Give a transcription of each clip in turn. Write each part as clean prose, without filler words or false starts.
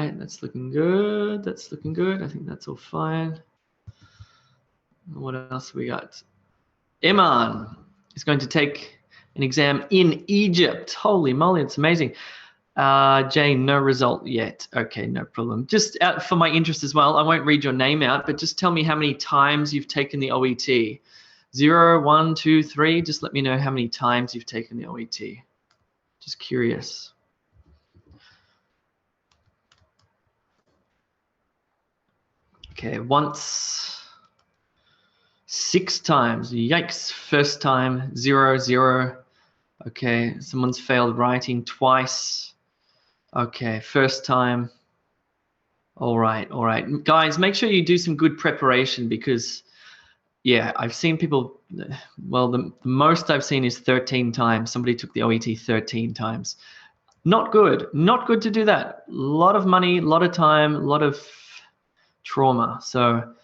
right, that's looking good. That's looking good. I think that's all fine. What else we got? Iman is going to take an exam in Egypt. Holy moly, it's amazing. Jane, no result yet. Okay, no problem. Just out for my interest as well, I won't read your name out, but just tell me how many times you've taken the OET. 0, 1, 2, 3. Just let me know how many times you've taken the OET. Just curious. Okay, once, 6 times. Yikes. First time, 0, 0. Okay, someone's failed writing twice. Okay, first time. All right, all right. Guys, make sure you do some good preparation because, yeah, I've seen people, well, the most I've seen is 13 times. Somebody took the OET 13 times. Not good. Not good to do that. A lot of money, a lot of time, a lot of trauma. So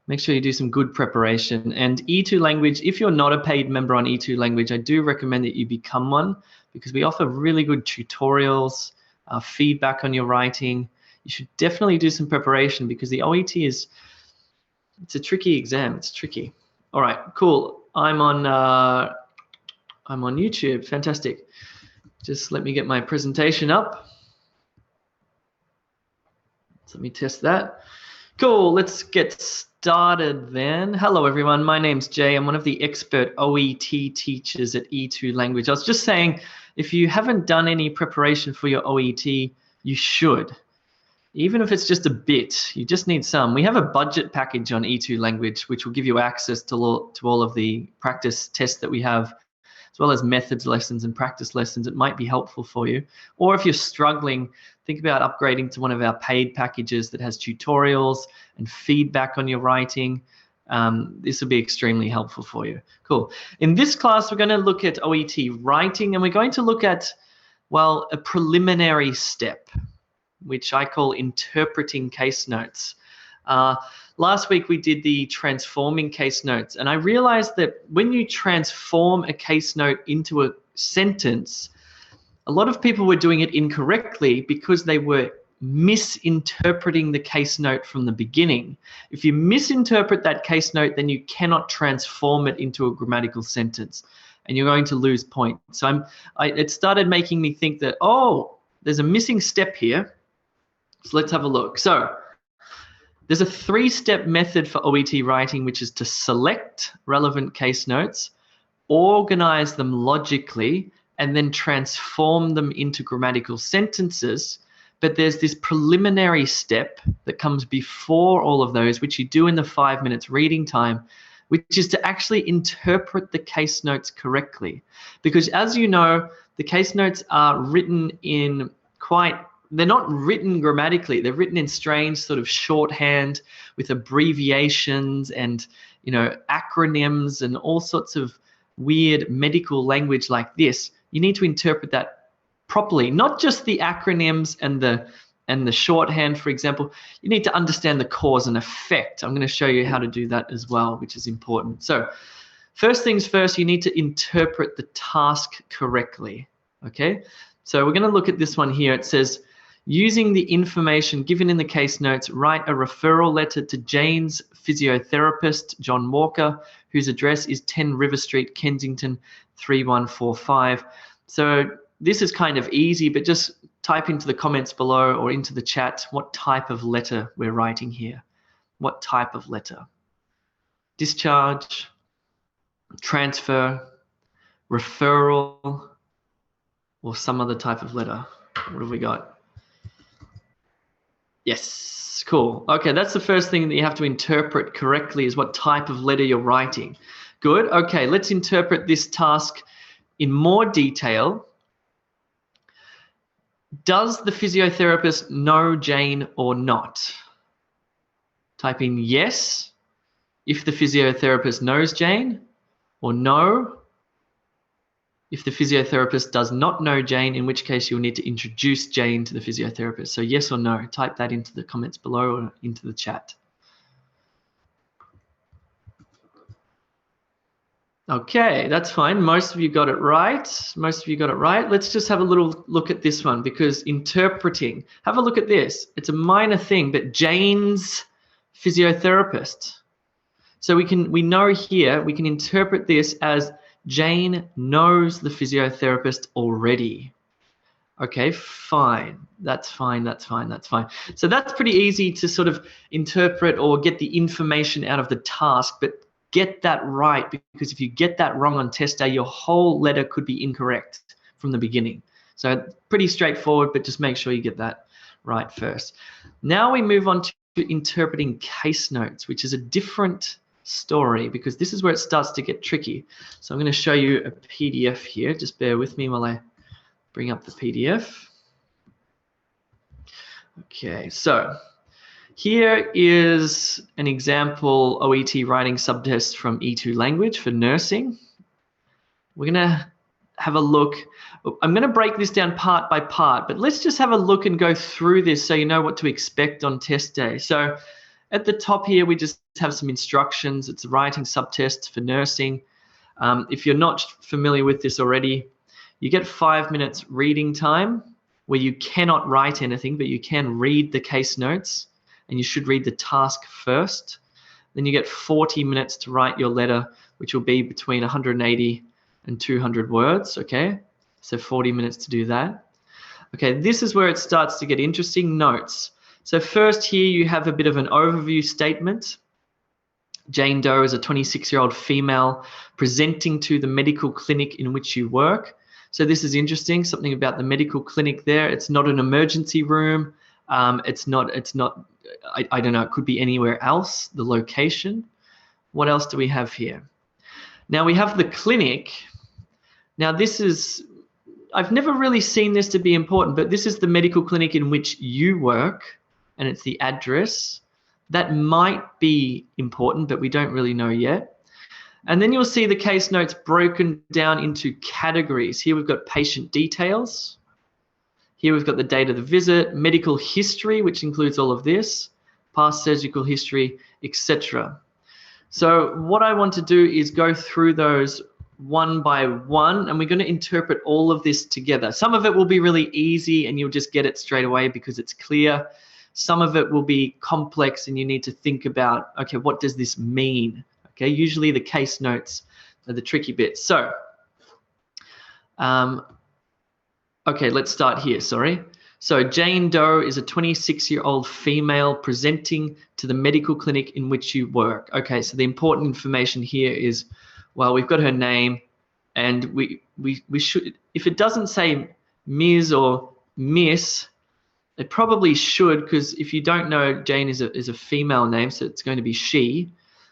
make sure you do some good preparation. And E2 Language, if you're not a paid member on E2 Language, I do recommend that you become one because we offer really good tutorials, feedback on your writing. You should definitely do some preparation because the OET it's a tricky exam. It's tricky. All right, cool. I'm on YouTube. Fantastic. Just let me get my presentation up. So let me test that. Cool, let's get started then. Hello everyone, my name's Jay. I'm one of the expert OET teachers at E2 Language. I was just saying, if you haven't done any preparation for your OET, you should. Even if it's just a bit, you just need some. We have a budget package on E2 Language, which will give you access to all of the practice tests that we have, as well as methods lessons and practice lessons. It might be helpful for you. Or if you're struggling, think about upgrading to one of our paid packages that has tutorials and feedback on your writing. This will be extremely helpful for you. Cool. In this class, we're going to look at OET writing, and we're going to look at, well, a preliminary step, which I call interpreting case notes. Last week we did the transforming case notes, and I realized that when you transform a case note into a sentence, a lot of people were doing it incorrectly because they were misinterpreting the case note from the beginning. If you misinterpret that case note, then you cannot transform it into a grammatical sentence, and you're going to lose points. So it started making me think that, oh, there's a missing step here. So let's have a look. So there's a 3-step method for OET writing, which is to select relevant case notes, organize them logically, and then transform them into grammatical sentences. But there's this preliminary step that comes before all of those, which you do in the 5 minutes reading time, which is to actually interpret the case notes correctly. Because as you know, the case notes are written in they're not written grammatically. They're written in strange sort of shorthand with abbreviations and, acronyms and all sorts of weird medical language like this. You need to interpret that properly, not just the acronyms and the shorthand, for example. You need to understand the cause and effect. I'm going to show you how to do that as well, which is important. So first things first, you need to interpret the task correctly, okay? So we're going to look at this one here. It says, using the information given in the case notes, write a referral letter to Jane's physiotherapist, John Walker, whose address is 10 River Street, Kensington, 3145. So this is kind of easy, but just type into the comments below or into the chat what type of letter we're writing here. What type of letter? Discharge, transfer, referral, or some other type of letter. What have we got? Yes, cool. Okay, that's the first thing that you have to interpret correctly is what type of letter you're writing. Good. Okay, let's interpret this task in more detail. Does the physiotherapist know Jane or not? Type in yes if the physiotherapist knows Jane, or no if the physiotherapist does not know Jane, in which case you'll need to introduce Jane to the physiotherapist. So yes or no, type that into the comments below or into the chat. Okay, that's fine. Most of you got it right. Most of you got it right. Let's just have a little look at this one, because interpreting, have a look at this. It's a minor thing, but Jane's physiotherapist. So we know here, we can interpret this as Jane knows the physiotherapist already. Okay, fine. That's fine, that's fine, that's fine. So that's pretty easy to sort of interpret or get the information out of the task, but get that right, because if you get that wrong on test day, your whole letter could be incorrect from the beginning. So pretty straightforward, but just make sure you get that right first. Now we move on to interpreting case notes, which is a different story, because this is where it starts to get tricky. So I'm going to show you a PDF here. Just bear with me while I bring up the PDF. Okay, so here is an example OET writing subtest from E2 language for nursing. We're going to have a look. I'm going to break this down part by part, but let's just have a look and go through this so you know what to expect on test day. So at the top here, we just have some instructions. It's a writing subtest for nursing. If you're not familiar with this already, you get 5 minutes reading time where you cannot write anything, but you can read the case notes, and you should read the task first. Then you get 40 minutes to write your letter, which will be between 180 and 200 words, okay? So 40 minutes to do that. Okay, this is where it starts to get interesting. Notes. So first here you have a bit of an overview statement. Jane Doe is a 26-year-old female presenting to the medical clinic in which you work. So this is interesting, something about the medical clinic there. It's not an emergency room. It's not, I don't know, it could be anywhere else, the location. What else do we have here? Now we have the clinic. Now this is, I've never really seen this to be important, but this is the medical clinic in which you work, and it's the address. That might be important, but we don't really know yet. And then you'll see the case notes broken down into categories. Here we've got patient details. Here we've got the date of the visit, medical history, which includes all of this, past surgical history, etc. So what I want to do is go through those one by one, and we're going to interpret all of this together. Some of it will be really easy and you'll just get it straight away because it's clear. Some of it will be complex and you need to think about, okay, what does this mean? Okay, usually the case notes are the tricky bits. So, okay, let's start here, sorry. So Jane Doe is a 26-year-old female presenting to the medical clinic in which you work. Okay, so the important information here is, well, we've got her name, and we should, if it doesn't say Ms. or Miss, it probably should, because if you don't know, Jane is a female name, so it's going to be she.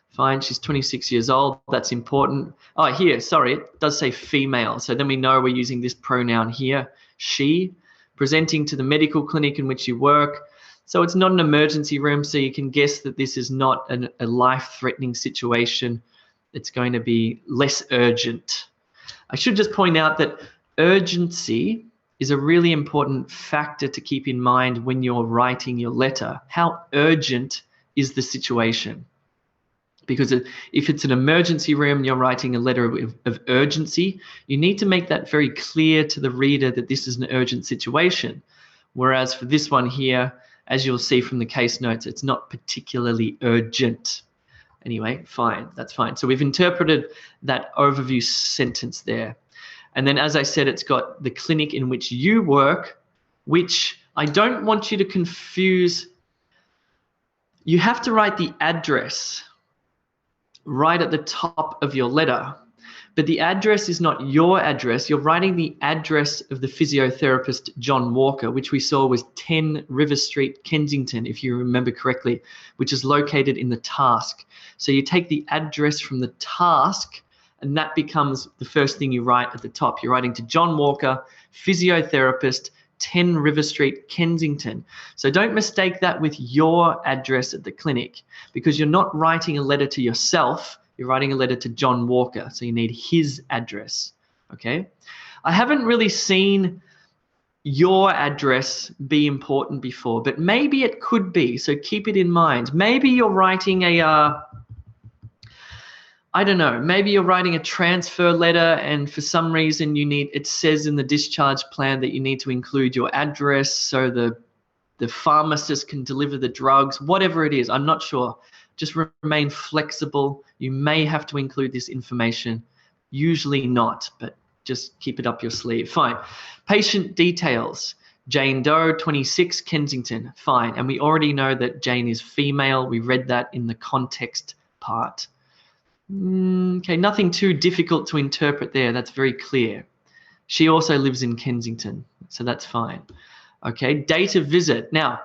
Fine, she's 26 years old. That's important. Oh, here, sorry, it does say female. So then we know we're using this pronoun here, she, presenting to the medical clinic in which you work. So it's not an emergency room, so you can guess that this is not a life-threatening situation. It's going to be less urgent. I should just point out that urgency is a really important factor to keep in mind when you're writing your letter. How urgent is the situation? Because if it's an emergency room and you're writing a letter of urgency, you need to make that very clear to the reader that this is an urgent situation. Whereas for this one here, as you'll see from the case notes, it's not particularly urgent. Anyway, fine, that's fine. So we've interpreted that overview sentence there. And then, as I said, it's got the clinic in which you work, which I don't want you to confuse. You have to write the address right at the top of your letter. But the address is not your address. You're writing the address of the physiotherapist, John Walker, which we saw was 10 River Street, Kensington, if you remember correctly, which is located in the task. So you take the address from the task, and that becomes the first thing you write at the top. You're writing to John Walker, physiotherapist, 10 River Street, Kensington. So don't mistake that with your address at the clinic, because you're not writing a letter to yourself, you're writing a letter to John Walker, so you need his address, okay? I haven't really seen your address be important before, but maybe it could be, so keep it in mind. Maybe you're writing I don't know, maybe you're writing a transfer letter and for some reason it says in the discharge plan that you need to include your address so the pharmacist can deliver the drugs, whatever it is, I'm not sure. Just remain flexible. You may have to include this information, usually not, but just keep it up your sleeve. Fine. Patient details. Jane Doe, 26, Kensington. Fine. And we already know that Jane is female. We read that in the context part. Okay, nothing too difficult to interpret there. That's very clear. She also lives in Kensington, so that's fine. Okay, date of visit. Now,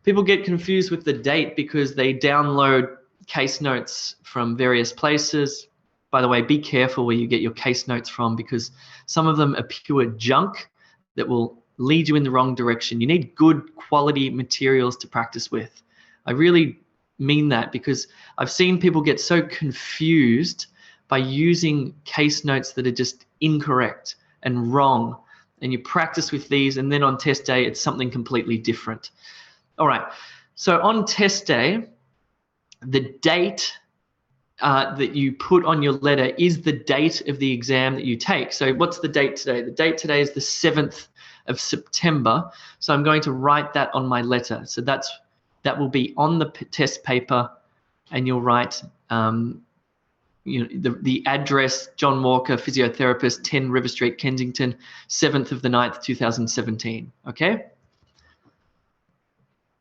people get confused with the date because they download case notes from various places. By the way, be careful where you get your case notes from because some of them are pure junk that will lead you in the wrong direction. You need good quality materials to practice with. I really mean that because I've seen people get so confused by using case notes that are just incorrect and wrong, and you practice with these and then on test day it's something completely different. All right, so on test day the date that you put on your letter is the date of the exam that you take. So what's the date today? The date today is the 7th of September, so I'm going to write that on my letter. So that will be on the test paper, and you'll write the address, John Walker, physiotherapist, 10 River Street, Kensington, 7th of the 9th, 2017, okay?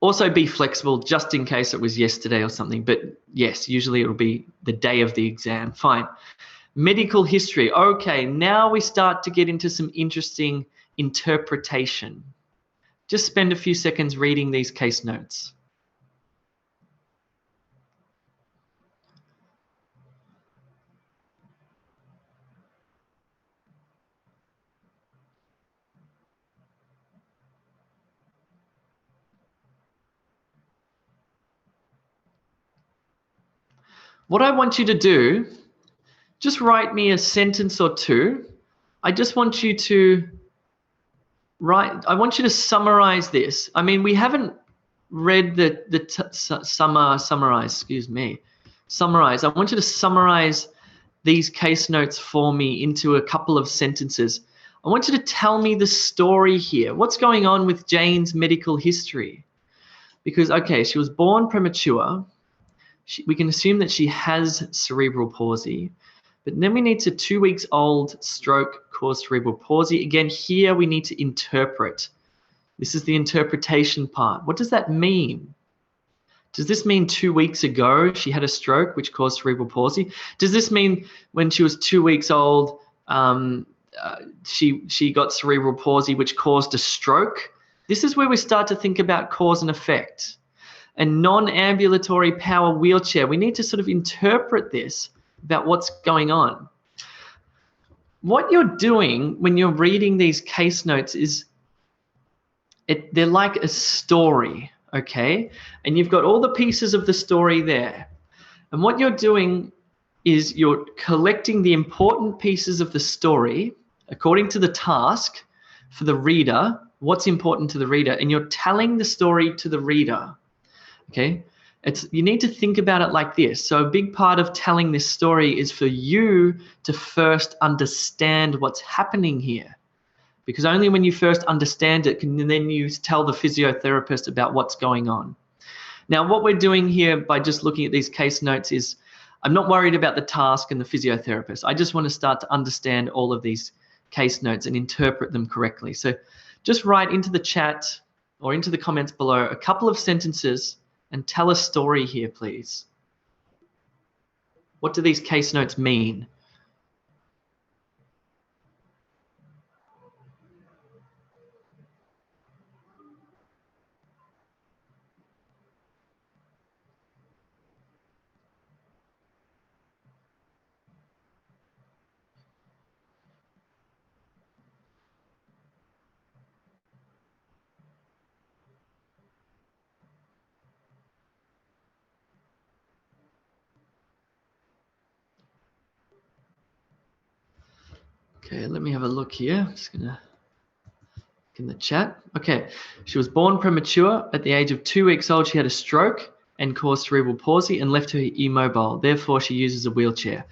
Also be flexible just in case it was yesterday or something, but yes, usually it'll be the day of the exam, fine. Medical history, okay, now we start to get into some interesting interpretation. Just spend a few seconds reading these case notes. What I want you to do, just write me a sentence or two. I just want you to I want you to summarize this. I mean, we haven't read summarize. I want you to summarize these case notes for me into a couple of sentences. I want you to tell me the story here. What's going on with Jane's medical history? Because, okay, she was born premature. We can assume that she has cerebral palsy. But then we need to 2 weeks old stroke caused cerebral palsy. Again, here we need to interpret. This is the interpretation part. What does that mean? Does this mean 2 weeks ago she had a stroke which caused cerebral palsy? Does this mean when she was 2 weeks old she got cerebral palsy which caused a stroke? This is where we start to think about cause and effect. A non-ambulatory power wheelchair. We need to sort of interpret this about what's going on. What you're doing when you're reading these case notes is they're like a story, okay? And you've got all the pieces of the story there. And what you're doing is you're collecting the important pieces of the story according to the task for the reader, what's important to the reader, and you're telling the story to the reader, okay? You need to think about it like this. So a big part of telling this story is for you to first understand what's happening here. Because only when you first understand it can then you tell the physiotherapist about what's going on. Now, what we're doing here by just looking at these case notes is I'm not worried about the task and the physiotherapist. I just want to start to understand all of these case notes and interpret them correctly. So just write into the chat or into the comments below a couple of sentences and tell a story here, please. What do these case notes mean? Okay, let me have a look here. I'm just gonna look in the chat. Okay, she was born premature. At the age of 2 weeks old, she had a stroke and caused cerebral palsy and left her immobile. Therefore, she uses a wheelchair.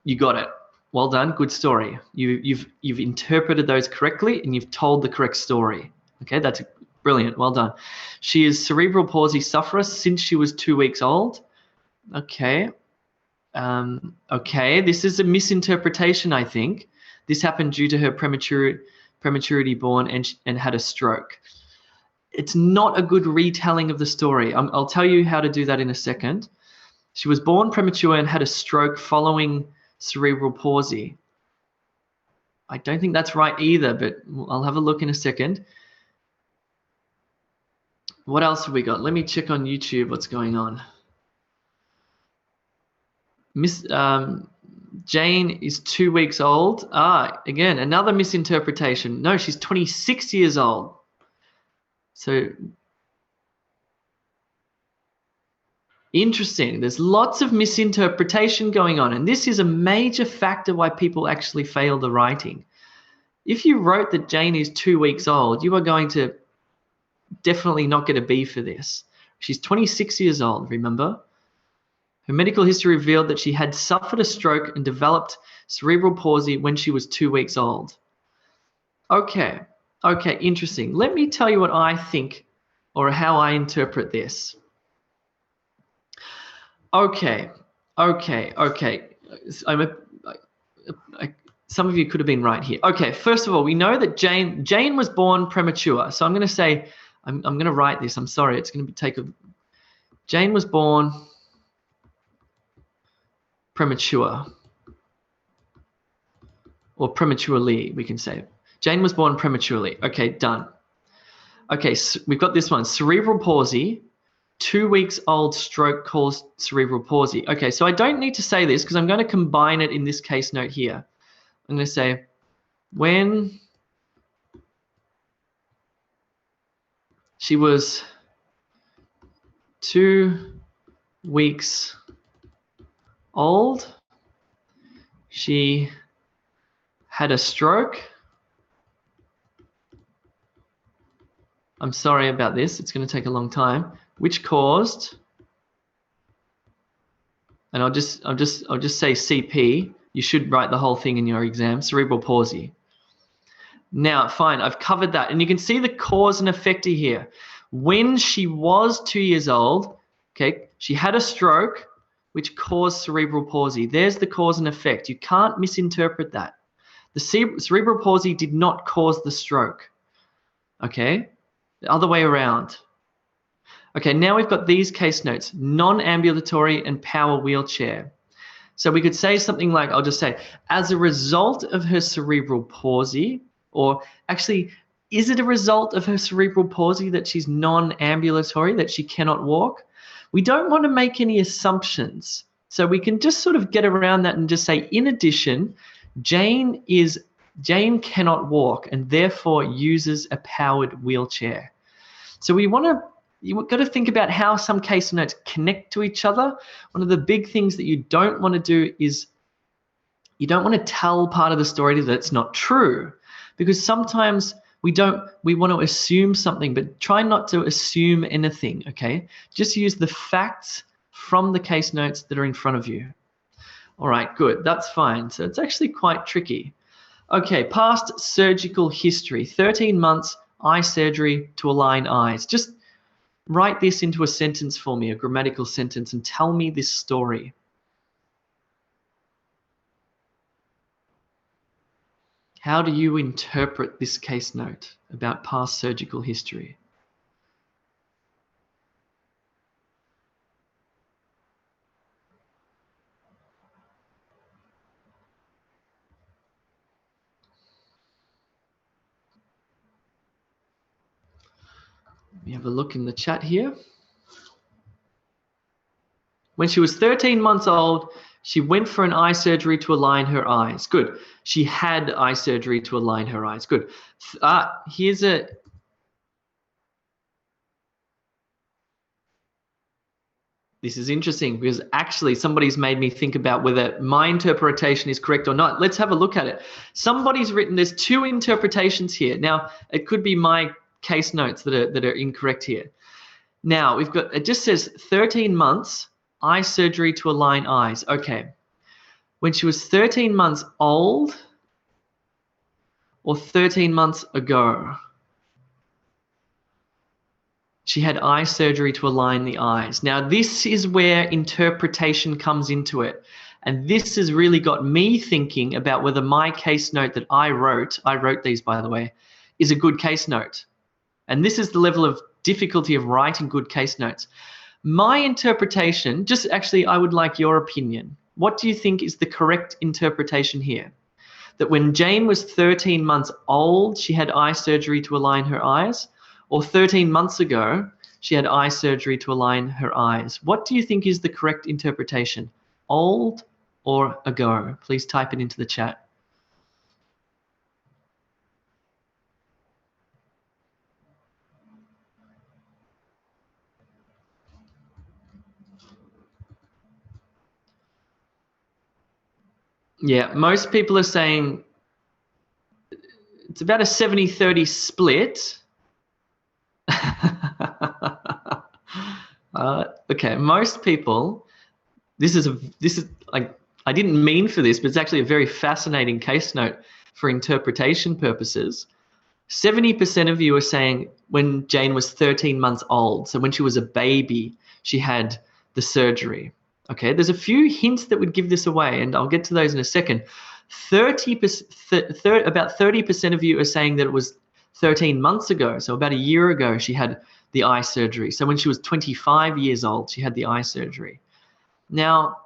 You got it. Well done. Good story. You've interpreted those correctly and you've told the correct story. Okay, that's brilliant. Well done. She is cerebral palsy sufferer since she was 2 weeks old. Okay. Okay, this is a misinterpretation, I think. This happened due to her prematurity born and had a stroke. It's not a good retelling of the story. I'll tell you how to do that in a second. She was born premature and had a stroke following cerebral palsy. I don't think that's right either, but I'll have a look in a second. What else have we got? Let me check on YouTube what's going on. Jane is 2 weeks old. Again, another misinterpretation. No, she's 26 years old. So interesting. There's lots of misinterpretation going on, and this is a major factor why people actually fail the writing. If you wrote that Jane is 2 weeks old, you are going to definitely not get a B for this. She's 26 years old, remember? Her medical history revealed that she had suffered a stroke and developed cerebral palsy when she was 2 weeks old. Okay, interesting. Let me tell you what I think or how I interpret this. Okay. Some of you could have been right here. Okay, first of all, we know that Jane was born premature. So I'm going to say, I'm going to write this. I'm sorry, it's going to Jane was born premature, or prematurely, we can say. Jane was born prematurely. Okay, done. Okay, so we've got this one, cerebral palsy. 2 weeks old stroke caused cerebral palsy. Okay, so I don't need to say this because I'm going to combine it in this case note here. I'm going to say, when she was 2 weeks old, she had a stroke. I'm sorry about this. It's going to take a long time. Which caused, and I'll just say CP. You should write the whole thing in your exam. Cerebral palsy. Now, fine. I've covered that, and you can see the cause and effect here. When she was 2 years old, okay, she had a stroke, which caused cerebral palsy. There's the cause and effect. You can't misinterpret that. The cerebral palsy did not cause the stroke. Okay, the other way around. Okay, now we've got these case notes, non-ambulatory and power wheelchair. So we could say something like, I'll just say, as a result of her cerebral palsy, or actually, is it a result of her cerebral palsy that she's non-ambulatory, that she cannot walk? We don't want to make any assumptions. So we can just sort of get around that and just say, in addition, Jane cannot walk and therefore uses a powered wheelchair. So you've got to think about how some case notes connect to each other. One of the big things that you don't want to do is you don't want to tell part of the story that's not true, because sometimes we want to assume something, but try not to assume anything, okay? Just use the facts from the case notes that are in front of you. All right, good, that's fine. So it's actually quite tricky. Okay, past surgical history, 13 months, eye surgery to align eyes. Just write this into a sentence for me, a grammatical sentence, and tell me this story. How do you interpret this case note about past surgical history? Let me have a look in the chat here. When she was 13 months old, she went for an eye surgery to align her eyes. Good. She had eye surgery to align her eyes. Good. This is interesting because actually somebody's made me think about whether my interpretation is correct or not. Let's have a look at it. Somebody's written, there's two interpretations here. Now, it could be my case notes that are incorrect here. Now, it just says 13 months, eye surgery to align eyes. Okay. when she was 13 months old or 13 months ago. She had eye surgery to align the eyes. Now, this is where interpretation comes into it. And this has really got me thinking about whether my case note that I wrote these, by the way, is a good case note. And this is the level of difficulty of writing good case notes. My interpretation, just actually, I would like your opinion. What do you think is the correct interpretation here? That when Jane was 13 months old, she had eye surgery to align her eyes? Or 13 months ago, she had eye surgery to align her eyes? What do you think is the correct interpretation? Old or ago? Please type it into the chat. Yeah, most people are saying it's about a 70-30 split. Okay, most people, this is like, I didn't mean for this, but it's actually a very fascinating case note for interpretation purposes. 70% of you are saying when Jane was 13 months old, so when she was a baby, she had the surgery. Okay, there's a few hints that would give this away, and I'll get to those in a second. About 30% of you are saying that it was 13 months ago, so about a year ago, she had the eye surgery. So when she was 25 years old, she had the eye surgery. Now,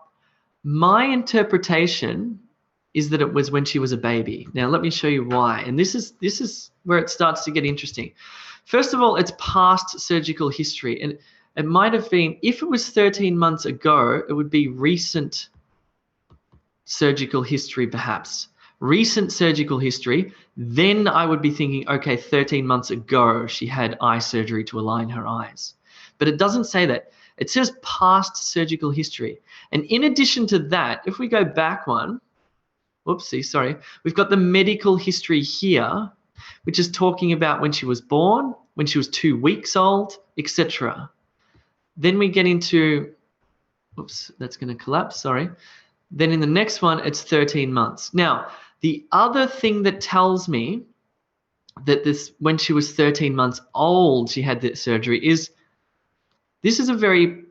my interpretation is that it was when she was a baby. Now, let me show you why. And this is where it starts to get interesting. First of all, it's past surgical history. And it might have been, if it was 13 months ago, it would be recent surgical history, perhaps. Recent surgical history, then I would be thinking, okay, 13 months ago, she had eye surgery to align her eyes. But it doesn't say that. It says past surgical history. And in addition to that, if we go back one, whoopsie, sorry, we've got the medical history here, which is talking about when she was born, when she was 2 weeks old, etc. Then we get into, oops, that's going to collapse, sorry. Then in the next one, it's 13 months. Now, the other thing that tells me that this, when she was 13 months old, she had that surgery is, this is a very,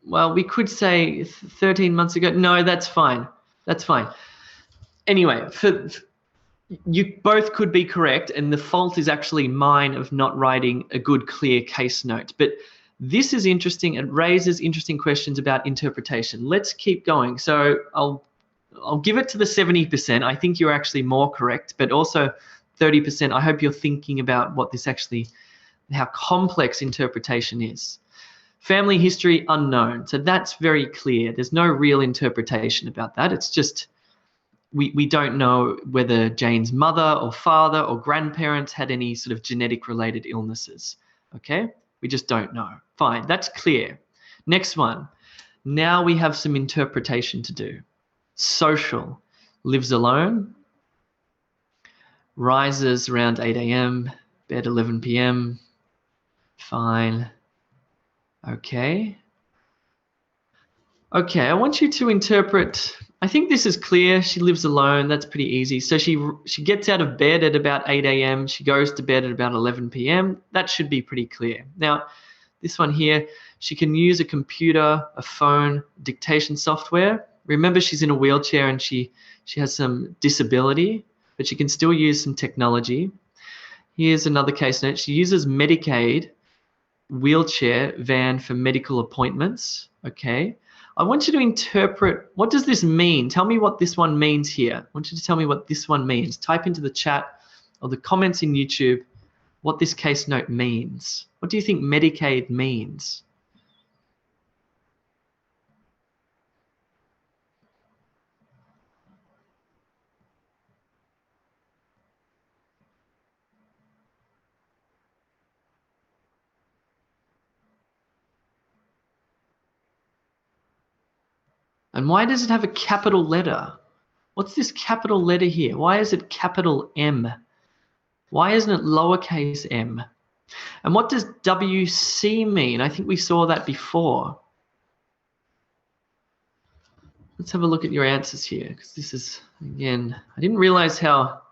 well, we could say 13 months ago. No, that's fine. That's fine. Anyway, you both could be correct, and the fault is actually mine of not writing a good, clear case note. But this is interesting. It raises interesting questions about interpretation. Let's keep going. So I'll give it to the 70%. I think you're actually more correct, but also 30%. I hope you're thinking about what this actually, how complex interpretation is. Family history unknown. So that's very clear. There's no real interpretation about that. It's just we don't know whether Jane's mother or father or grandparents had any sort of genetic related illnesses. Okay? We just don't know. Fine, that's clear. Next one. Now we have some interpretation to do. Social. Lives alone. Rises around 8 a.m. Bed 11 p.m. Fine. Okay. Okay, I want you to interpret, I think this is clear. She lives alone. That's pretty easy. So she gets out of bed at about 8 a.m. She goes to bed at about 11 p.m. That should be pretty clear. Now, this one here, she can use a computer, a phone, dictation software. Remember, she's in a wheelchair and she has some disability, but she can still use some technology. Here's another case note. She uses Medicaid wheelchair van for medical appointments. Okay. I want you to interpret, what does this mean? Tell me what this one means here. I want you to tell me what this one means. Type into the chat or the comments in YouTube what this case note means. What do you think Medicaid means? And why does it have a capital letter? What's this capital letter here? Why is it capital M? Why isn't it lowercase m? And what does WC mean? I think we saw that before. let's have a look at your answers here, because this is, again, I didn't realize how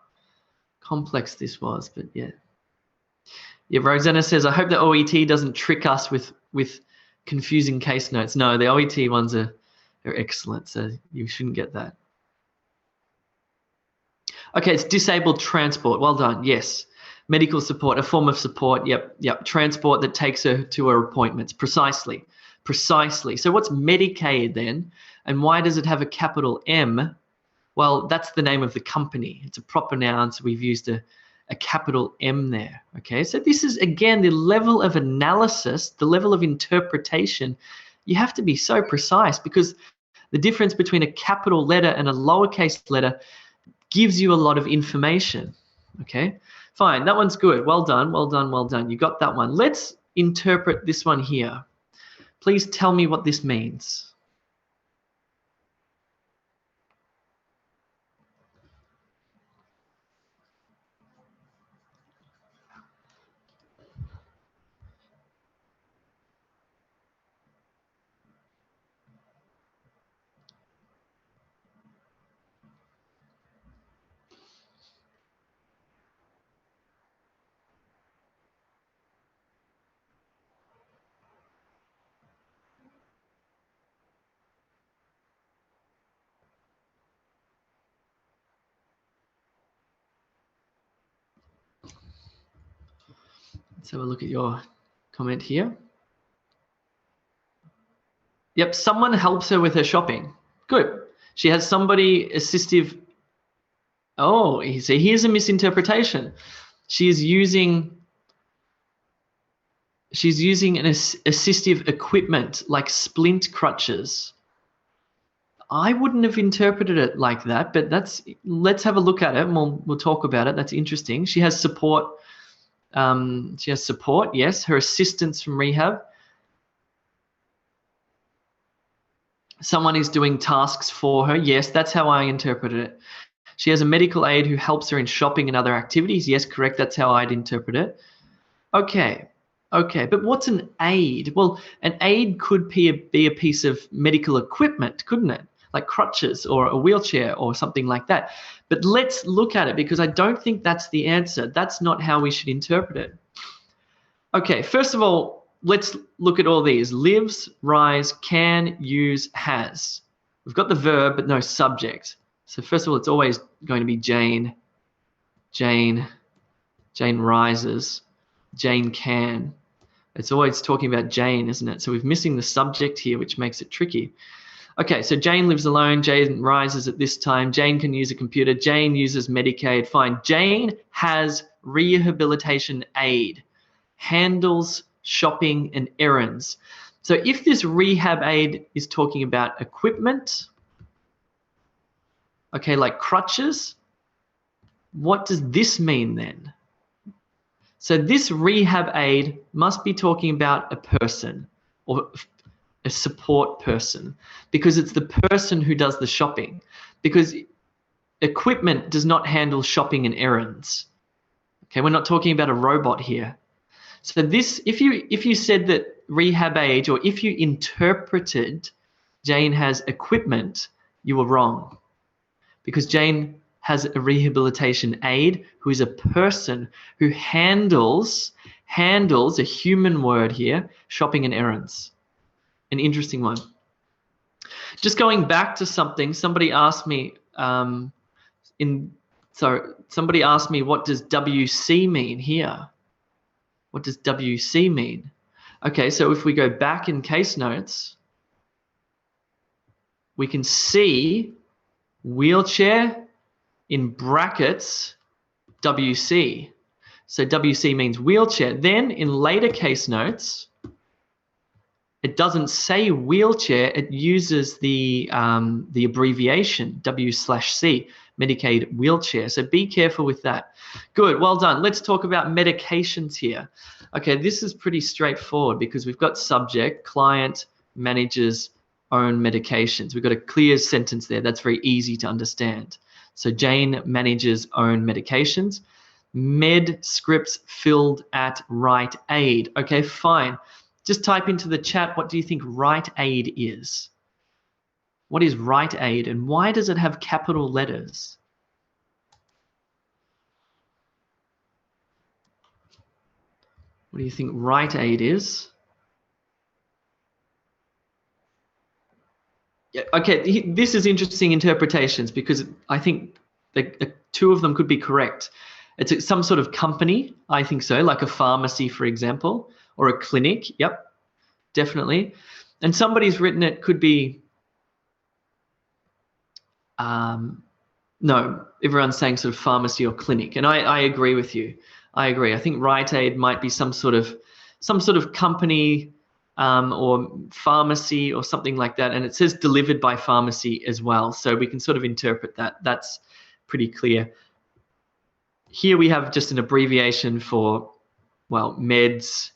complex this was, but yeah. Yeah, Rosanna says, I hope the OET doesn't trick us with confusing case notes. No, the OET ones are excellent, so you shouldn't get that. Okay, it's disabled transport. Well done. Yes. Medical support, a form of support. Yep. Transport that takes her to her appointments. Precisely. So what's Medicaid then? And why does it have a capital M? Well, that's the name of the company. It's a proper noun, so we've used a capital M there. Okay, so this is, again, the level of analysis, the level of interpretation. You have to be so precise, because the difference between a capital letter and a lowercase letter gives you a lot of information. Okay, fine, that one's good. Well done. You got that one. Let's interpret this one here. Please tell me what this means. Let's have a look at your comment here. Yep, someone helps her with her shopping. Good. She has somebody assistive. Oh, see, here's a misinterpretation. She's using an assistive equipment like splint crutches. I wouldn't have interpreted it like that, but let's have a look at it and we'll talk about it. That's interesting. She has support. Yes, her assistance from rehab. Someone is doing tasks for her. Yes, that's how I interpreted it. She has a medical aid who helps her in shopping and other activities. Yes, correct. That's how I'd interpret it. Okay, but what's an aid? Well, an aid could be a piece of medical equipment, couldn't it? Like crutches or a wheelchair or something like that. But let's look at it, because I don't think that's the answer. That's not how we should interpret it. Okay, first of all, let's look at all these. Lives, rise, can, use, has. We've got the verb, but no subject. So first of all, it's always going to be Jane. Jane rises. Jane can. It's always talking about Jane, isn't it? So we're missing the subject here, which makes it tricky. Okay, so Jane lives alone. Jane rises at this time. Jane can use a computer. Jane uses Medicaid. Fine. Jane has rehabilitation aid, handles shopping and errands. So if this rehab aid is talking about equipment, okay, like crutches, what does this mean then? So this rehab aid must be talking about a person or a support person, because it's the person who does the shopping, because equipment does not handle shopping and errands. Okay, we're not talking about a robot here. So this, if you said that rehab aid, or if you interpreted Jane has equipment, you were wrong, because Jane has a rehabilitation aid who is a person who handles a human word here, shopping and errands. An interesting one. Just going back to something, somebody asked me somebody asked me, what does WC mean here? What does WC mean? Okay, so if we go back in case notes, we can see wheelchair in brackets WC. So WC means wheelchair. Then in later case notes, it doesn't say wheelchair, it uses the abbreviation W/C, Medicaid wheelchair. So be careful with that. Good, well done. Let's talk about medications here. Okay, this is pretty straightforward, because we've got subject, client, manages, own medications. We've got a clear sentence there. That's very easy to understand. So Jane manages own medications. Med scripts filled at Rite Aid. Okay, fine. Just type into the chat, what do you think Rite Aid is? What is Rite Aid and why does it have capital letters? What do you think Rite Aid is? Yeah, okay, this is interesting interpretations because I think two of them could be correct. It's some sort of company, I think so, like a pharmacy, for example, or a clinic. Yep, definitely. And somebody's written it could be, no, everyone's saying sort of pharmacy or clinic. And I agree with you. I agree. I think Rite Aid might be some sort of company or pharmacy or something like that. And it says delivered by pharmacy as well. So we can sort of interpret that. That's pretty clear. Here we have just an abbreviation for, well, medication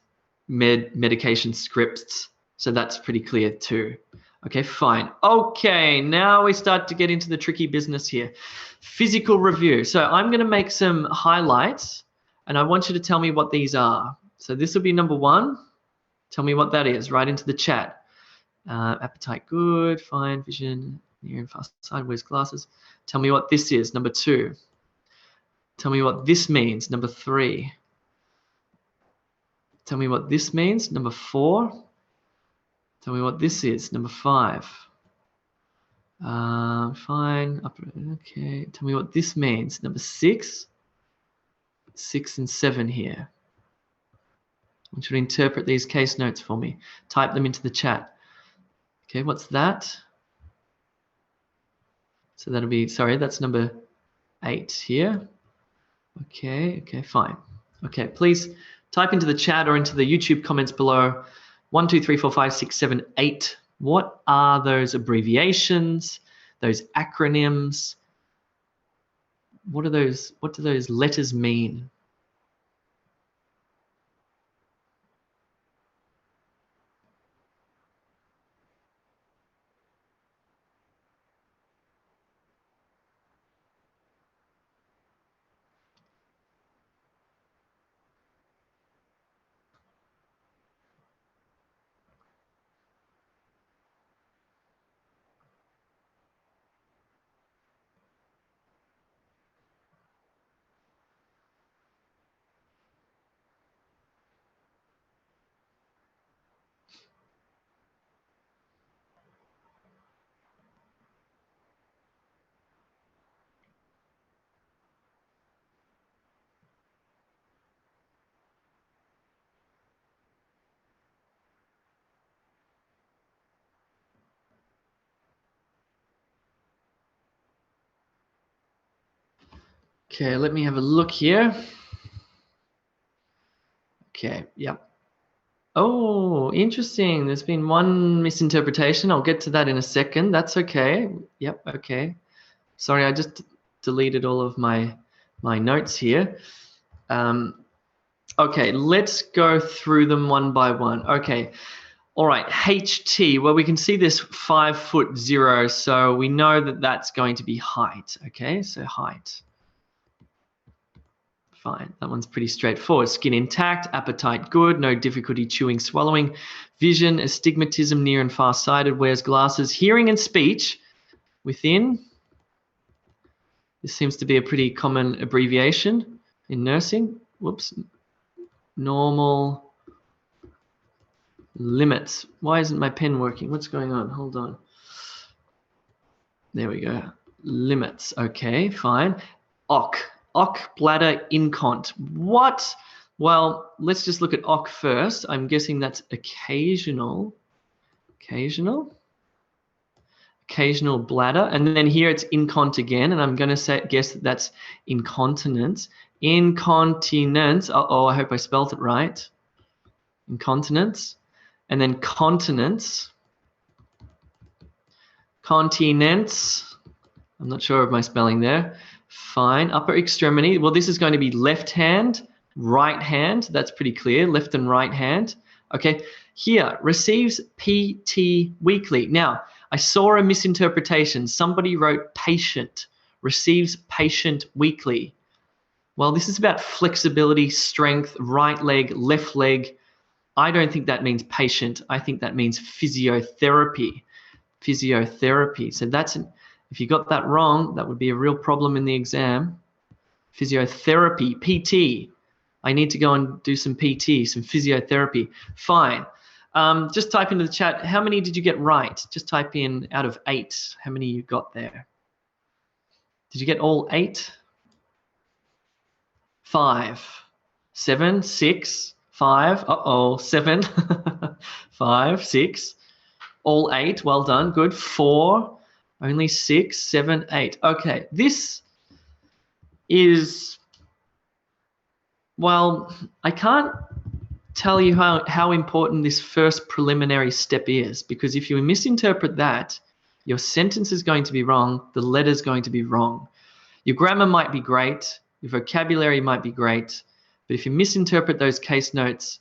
scripts. So that's pretty clear too. Okay, fine. Okay, now we start to get into the tricky business here. Physical review. So I'm going to make some highlights and I want you to tell me what these are. So this will be number 1. Tell me what that is, right into the chat. Appetite good, fine, vision, near and far sideways glasses. Tell me what this is, number 2. Tell me what this means, number 3. Tell me what this means, number 4. Tell me what this is, number 5. Fine, okay. Tell me what this means, number 6. 6 and 7 here. I want you to interpret these case notes for me. Type them into the chat. Okay, what's that? So that'll be, sorry, that's number 8 here. Okay, fine. Okay, please type into the chat or into the YouTube comments below 1, 2, 3, 4, 5, 6, 7, 8. What are those abbreviations, those acronyms? What do those letters mean? Okay, let me have a look here. Okay, yep. Oh, interesting. There's been one misinterpretation. I'll get to that in a second. That's okay. Yep, okay. Sorry, I just deleted all of my notes here. Okay, let's go through them one by one. Okay, all right, HT. Well, we can see this 5'0", so we know that that's going to be height. Okay, so height. Fine, that one's pretty straightforward. Skin intact, appetite good, no difficulty chewing, swallowing. Vision, astigmatism, near and far sighted, wears glasses. Hearing and speech, within. This seems to be a pretty common abbreviation in nursing. Whoops. Normal limits. Why isn't my pen working? What's going on? Hold on. There we go. Limits. Okay, fine. OC, bladder, incont. What? Well, let's just look at OC first. I'm guessing that's occasional. Occasional bladder. And then here it's incont again. And I'm going to guess that that's incontinence. Incontinence. Uh-oh, I hope I spelled it right. Incontinence. And then continence. Continence. I'm not sure of my spelling there. Fine. Upper extremity. Well, this is going to be left hand, right hand. That's pretty clear. Left and right hand. Okay. Here, receives PT weekly. Now, I saw a misinterpretation. Somebody wrote patient. Receives patient weekly. Well, this is about flexibility, strength, right leg, left leg. I don't think that means patient. I think that means physiotherapy. physiotherapy. So if you got that wrong, that would be a real problem in the exam. Physiotherapy, PT. I need to go and do some PT, some physiotherapy. Fine. Just type into the chat, how many did you get right? Just type in out of 8, how many you got there? Did you get all 8? 5, 7, 6, 5, 7, 5, 6, all 8, well done, good. 4, only 6, 7, 8. Okay, this is, well, I can't tell you how important this first preliminary step is, because if you misinterpret that, your sentence is going to be wrong, the letter is going to be wrong. Your grammar might be great, your vocabulary might be great, but if you misinterpret those case notes,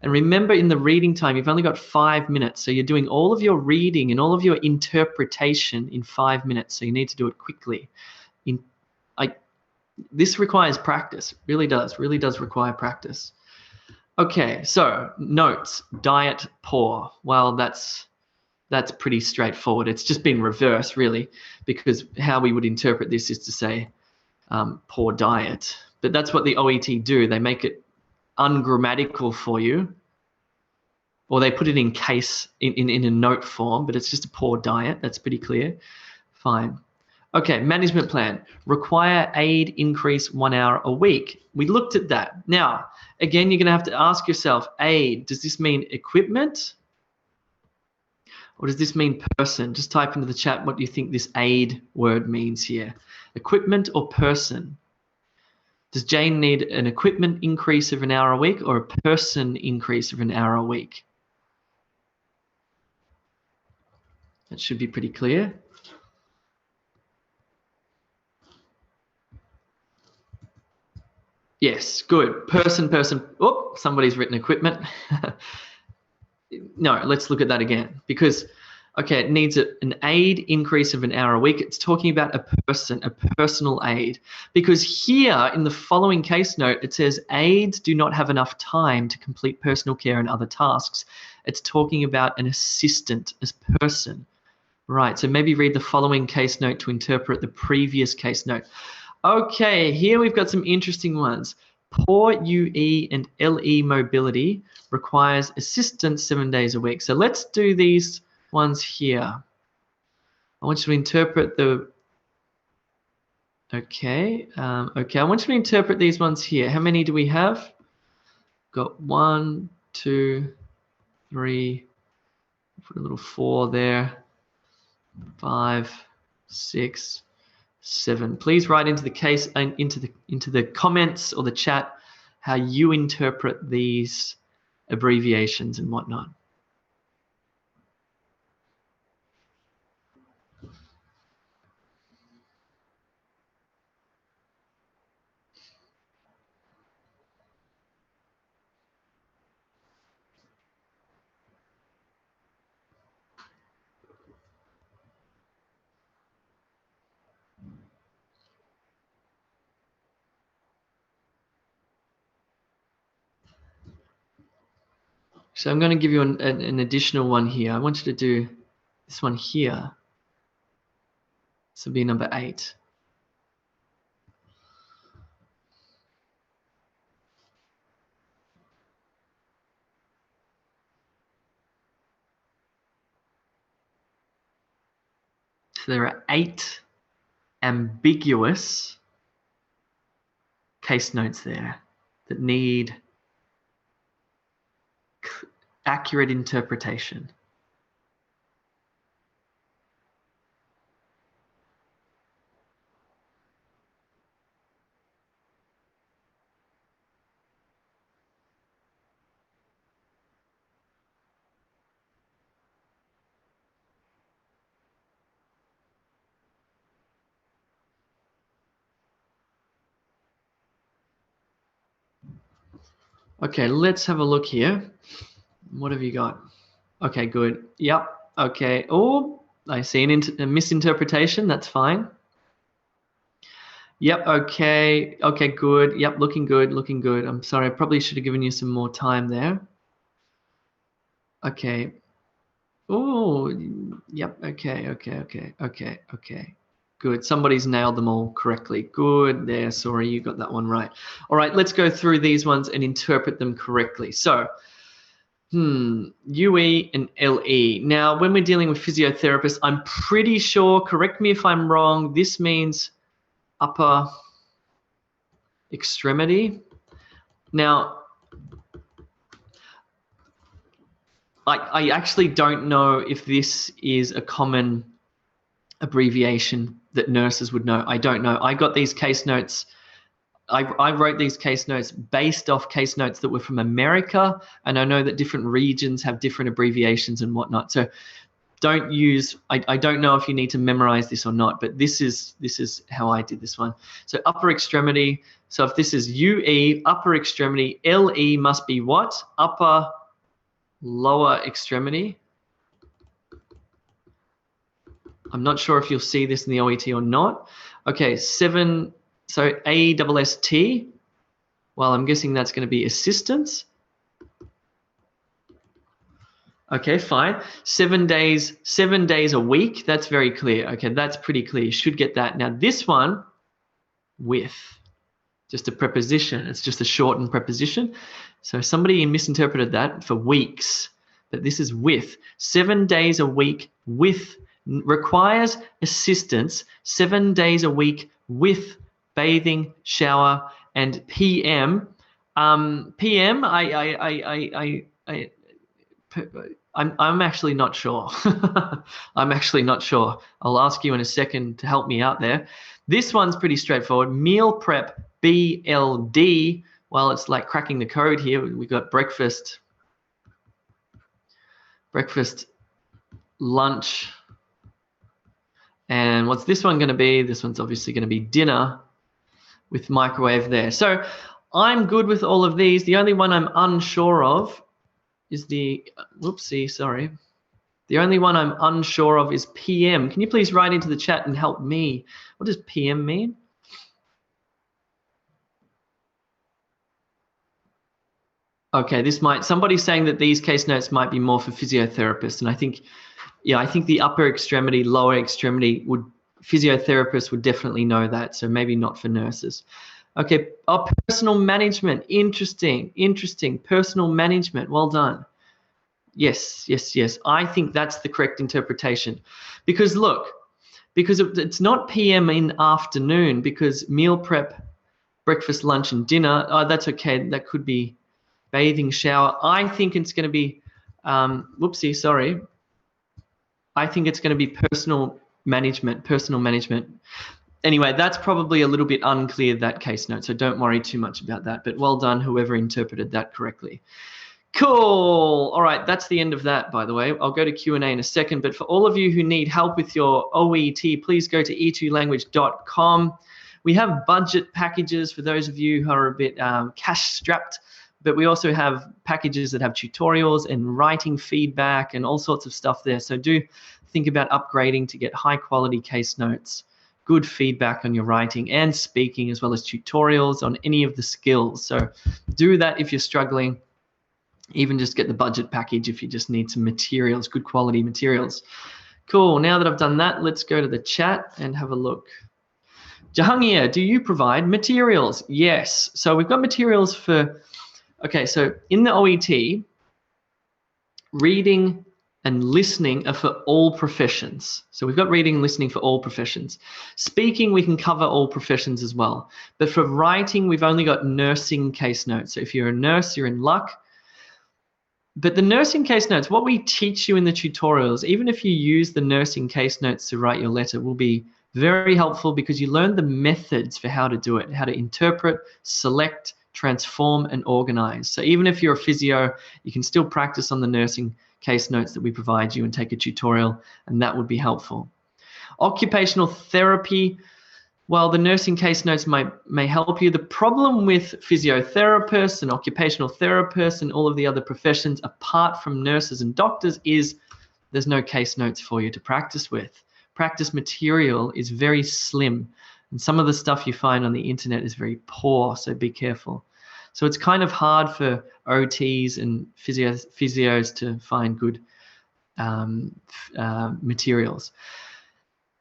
and remember in the reading time, you've only got 5 minutes, so you're doing all of your reading and all of your interpretation in 5 minutes, so you need to do it quickly. This requires practice, really does require practice. Okay, so notes, diet poor. Well, that's pretty straightforward. It's just been reversed, really, because how we would interpret this is to say poor diet. But that's what the OET do. They make it ungrammatical for you, or they put it in case in a note form, but it's just a poor diet. That's pretty clear. Fine. Okay, management plan. Require aid increase 1 hour a week. We looked at that. Now, again, you're going to have to ask yourself, aid, does this mean equipment? Or does this mean person? Just type into the chat what you think this aid word means here. Equipment or person? Does Jane need an equipment increase of 1 hour a week or a person increase of 1 hour a week? That should be pretty clear. Yes, good. Person. Oh, somebody's written equipment. No, let's look at that again. Because, okay, it needs an aid increase of 1 hour a week. It's talking about a person, a personal aid. Because here in the following case note, it says aides do not have enough time to complete personal care and other tasks. It's talking about an assistant as person. Right, so maybe read the following case note to interpret the previous case note. Okay, here we've got some interesting ones. Poor UE and LE mobility requires assistance 7 days a week. So let's do these ones here. I want you to interpret the, okay, I want you to interpret these ones here. How many do we have? Got 1, 2, 3, put a little 4 there, 5, 6, 7. Please write into the case and into the comments or the chat how you interpret these abbreviations and whatnot. So I'm going to give you an additional one here. I want you to do this one here. This will be number 8. So there are 8 ambiguous case notes there that need accurate interpretation. Okay, let's have a look here. What have you got? Okay, good. Yep. Okay. Oh, I see a misinterpretation. That's fine. Yep. Okay. Okay, good. Yep. Looking good. Looking good. I'm sorry. I probably should have given you some more time there. Okay. Oh, Yep. Okay. Good. Somebody's nailed them all correctly. Good there. Sorry, you got that one right. All right, let's go through these ones and interpret them correctly. So, UE and LE. Now, when we're dealing with physiotherapists, I'm pretty sure, correct me if I'm wrong, this means upper extremity. Now, I actually don't know if this is a common abbreviation that nurses would know. I don't know. I got these case notes. I wrote these case notes based off case notes that were from America, and I know that different regions have different abbreviations and whatnot. So don't use, I don't know if you need to memorize this or not, but this is how I did this one. So upper extremity. So if this is UE, upper extremity, LE must be what? Upper lower extremity. I'm not sure if you'll see this in the OET or not. Okay, 7, so ASST. Well, I'm guessing that's going to be assistance. Okay, fine. 7 days a week. That's very clear. Okay, that's pretty clear. You should get that. Now this one, with, just a preposition. It's just a shortened preposition. So somebody misinterpreted that for weeks, but this is with. 7 days a week with, requires assistance 7 days a week with bathing, shower, and PM. PM, I'm actually not sure. I'm actually not sure. I'll ask you in a second to help me out there. This one's pretty straightforward. Meal prep, BLD. Well, it's like cracking the code here. We got breakfast, lunch, and what's this one going to be? This one's obviously going to be dinner with microwave there. So I'm good with all of these. The only one I'm unsure of is the, whoopsie, sorry. The only one I'm unsure of is PM. Can you please write into the chat and help me? What does PM mean? Okay, this might, somebody's saying that these case notes might be more for physiotherapists, and I think, yeah, I think the upper extremity, lower extremity would, physiotherapists would definitely know that, so maybe not for nurses. Okay, personal management, interesting, personal management, well done. Yes. I think that's the correct interpretation. Because look, because it's not PM in afternoon, because meal prep, breakfast, lunch, and dinner, oh, that's okay. That could be bathing, shower. I think it's going to be, whoopsie, sorry. I think it's going to be personal management. Anyway, that's probably a little bit unclear, that case note, so don't worry too much about that. But well done, whoever interpreted that correctly. Cool. All right, that's the end of that, by the way. I'll go to Q&A in a second, but for all of you who need help with your OET, please go to e2language.com. We have budget packages for those of you who are a bit cash-strapped, but we also have packages that have tutorials and writing feedback and all sorts of stuff there. So do think about upgrading to get high-quality case notes, good feedback on your writing and speaking, as well as tutorials on any of the skills. So do that if you're struggling. Even just get the budget package if you just need some materials, good quality materials. Cool, now that I've done that, let's go to the chat and have a look. Jahangir, do you provide materials? Yes, so we've got materials for, okay, so in the OET, reading and listening are for all professions. So we've got reading and listening for all professions. Speaking, we can cover all professions as well. But for writing, we've only got nursing case notes. So if you're a nurse, you're in luck. But the nursing case notes, what we teach you in the tutorials, even if you use the nursing case notes to write your letter, will be very helpful because you learn the methods for how to do it, how to interpret, select, transform, and organize. So even if you're a physio, you can still practice on the nursing case notes that we provide you and take a tutorial, and that would be helpful. Occupational therapy, well, the nursing case notes may help you. The problem with physiotherapists and occupational therapists and all of the other professions, apart from nurses and doctors, is there's no case notes for you to practice with. Practice material is very slim, and some of the stuff you find on the internet is very poor, so be careful. So it's kind of hard for OTs and physios to find good materials.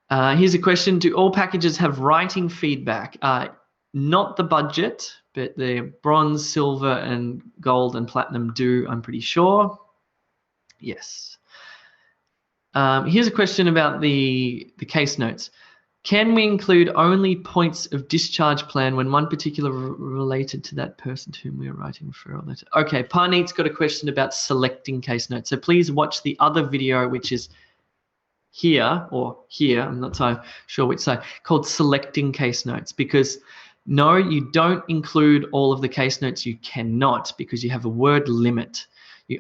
Here's a question. Do all packages have writing feedback? Not the budget, but the bronze, silver, and gold and platinum do, I'm pretty sure. Yes. Here's a question about the case notes. Can we include only points of discharge plan when one particular related to that person to whom we are writing referral letter? Okay, Parneet's got a question about selecting case notes. So please watch the other video, which is here or here, I'm not so sure which side, called selecting case notes, because no, you don't include all of the case notes. You cannot, because you have a word limit. You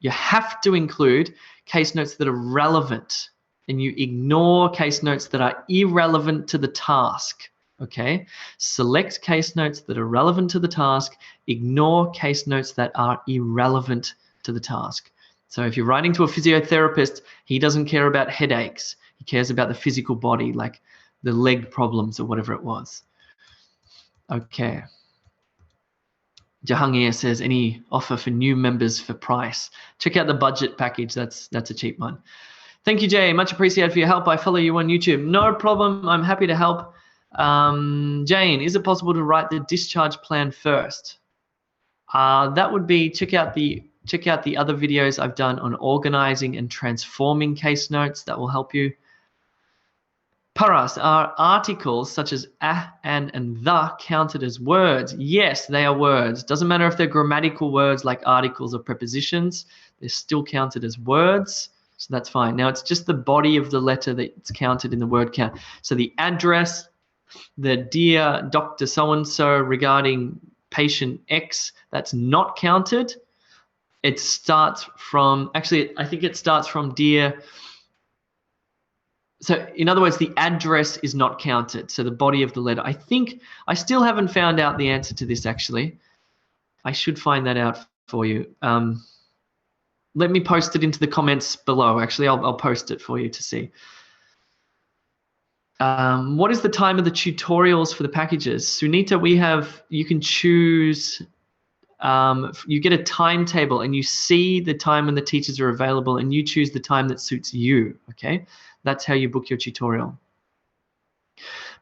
have to include case notes that are relevant, and you ignore case notes that are irrelevant to the task. Okay, select case notes that are relevant to the task, ignore case notes that are irrelevant to the task. So if you're writing to a physiotherapist, he doesn't care about headaches. He cares about the physical body, like the leg problems or whatever it was. Okay. Jahangir says, any offer for new members for price? Check out the budget package. That's a cheap one. Thank you, Jay. Much appreciated for your help. I follow you on YouTube. No problem. I'm happy to help. Jane, is it possible to write the discharge plan first? That would be, check out the other videos I've done on organizing and transforming case notes. That will help you. Paras, are articles such as and the counted as words? Yes, they are words. Doesn't matter if they're grammatical words like articles or prepositions. They're still counted as words, so that's fine. Now, it's just the body of the letter that's counted in the word count. So the address, the dear Dr. So-and-so regarding patient X, that's not counted. It starts from, actually, I think it starts from dear. So in other words, the address is not counted. So the body of the letter. I think I still haven't found out the answer to this, actually. I should find that out for you. Let me post it into the comments below. Actually, I'll post it for you to see. What is the time of the tutorials for the packages? Sunita, you can choose, you get a timetable and you see the time when the teachers are available and you choose the time that suits you, okay? That's how you book your tutorial.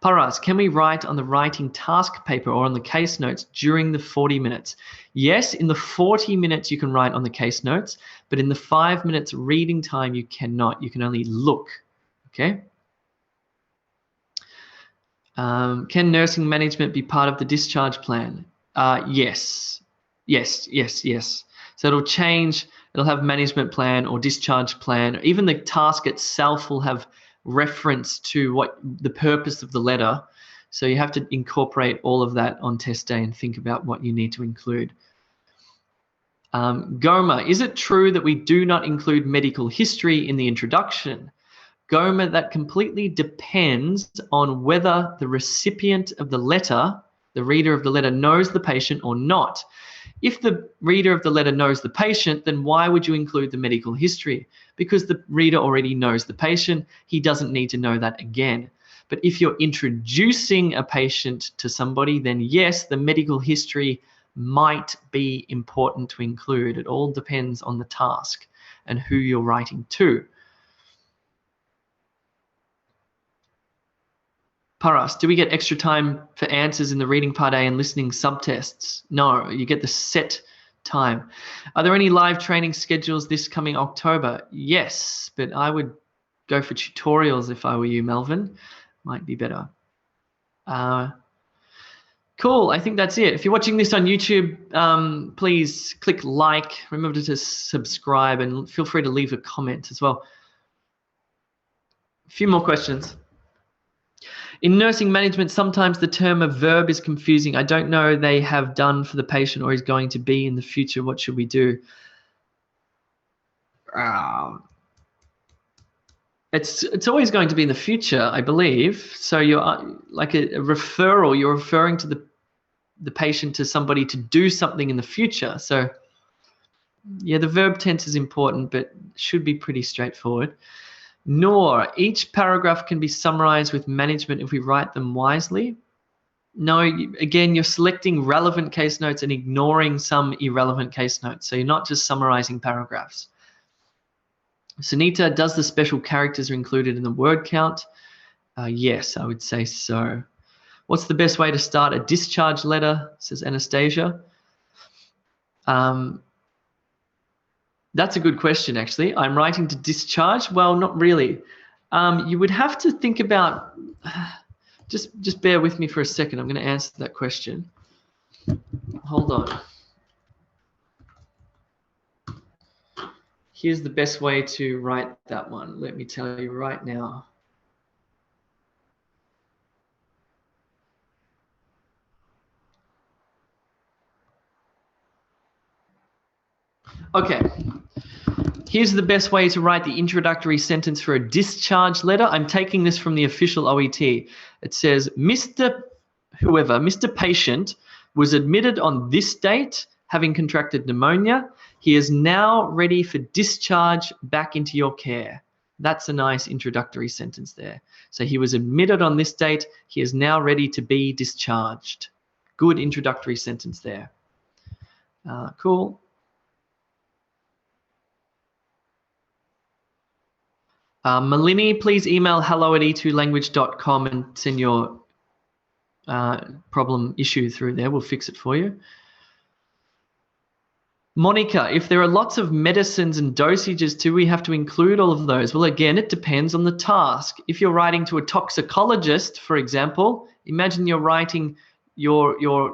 Paras, can we write on the writing task paper or on the case notes during the 40 minutes? Yes, in the 40 minutes you can write on the case notes, but in the 5 minutes reading time you cannot. You can only look, okay? Can nursing management be part of the discharge plan? Yes. So it'll change. It'll have management plan or discharge plan. Even the task itself will have reference to what the purpose of the letter. So you have to incorporate all of that on test day and think about what you need to include. Goma, is it true that we do not include medical history in the introduction? Goma, that completely depends on whether the recipient of the letter, the reader of the letter, knows the patient or not. If the reader of the letter knows the patient, then why would you include the medical history? Because the reader already knows the patient. He doesn't need to know that again. But if you're introducing a patient to somebody, then yes, the medical history might be important to include. It all depends on the task and who you're writing to. Paras, do we get extra time for answers in the reading part A and listening subtests? No, you get the set time. Are there any live training schedules this coming October? Yes, but I would go for tutorials if I were you, Melvin. Might be better. Cool, I think that's it. If you're watching this on YouTube, please click like. Remember to subscribe and feel free to leave a comment as well. A few more questions. In nursing management, sometimes the term of verb is confusing. I don't know they have done for the patient or is going to be in the future. What should we do? It's always going to be in the future, I believe. So you're like a referral. You're referring to the patient to somebody to do something in the future. So yeah, the verb tense is important, but should be pretty straightforward. Nor, each paragraph can be summarized with management if we write them wisely. No, again, you're selecting relevant case notes and ignoring some irrelevant case notes. So you're not just summarizing paragraphs. Sunita, does the special characters are included in the word count? Yes, I would say so. What's the best way to start a discharge letter, says Anastasia? That's a good question, actually. I'm writing to discharge. Well, not really. You would have to think about, just bear with me for a second. I'm going to answer that question. Hold on. Here's the best way to write that one. Let me tell you right now. Okay. Here's the best way to write the introductory sentence for a discharge letter. I'm taking this from the official OET. It says, Mr. Patient was admitted on this date, having contracted pneumonia. He is now ready for discharge back into your care. That's a nice introductory sentence there. So he was admitted on this date. He is now ready to be discharged. Good introductory sentence there. Cool. Malini, please email hello@e2language.com and send your problem issue through there. We'll fix it for you. Monica, if there are lots of medicines and dosages, do we have to include all of those? Well, again, it depends on the task. If you're writing to a toxicologist, for example, imagine you're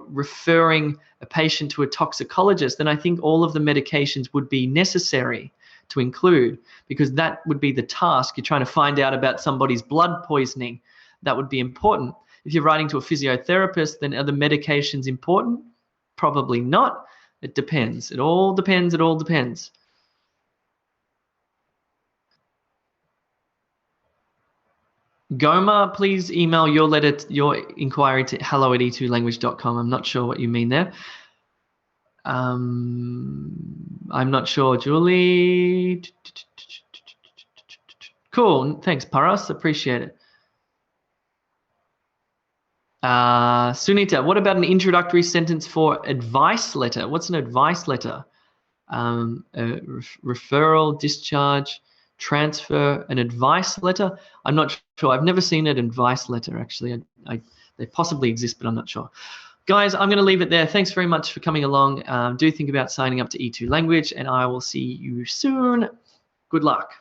referring a patient to a toxicologist, then I think all of the medications would be necessary to include, because that would be the task. You're trying to find out about somebody's blood poisoning. That would be important. If you're writing to a physiotherapist, then are the medications important? Probably not. It depends. It all depends. It all depends. Goma, please email your inquiry to hello@e2language.com. I'm not sure what you mean there. I'm not sure, Julie. Cool. Thanks, Paras. Appreciate it. Sunita, what about an introductory sentence for advice letter? What's an advice letter? Referral, discharge, transfer, an advice letter? I'm not sure. I've never seen an advice letter, actually. They possibly exist, but I'm not sure. Guys, I'm going to leave it there. Thanks very much for coming along. Do think about signing up to E2 Language, and I will see you soon. Good luck.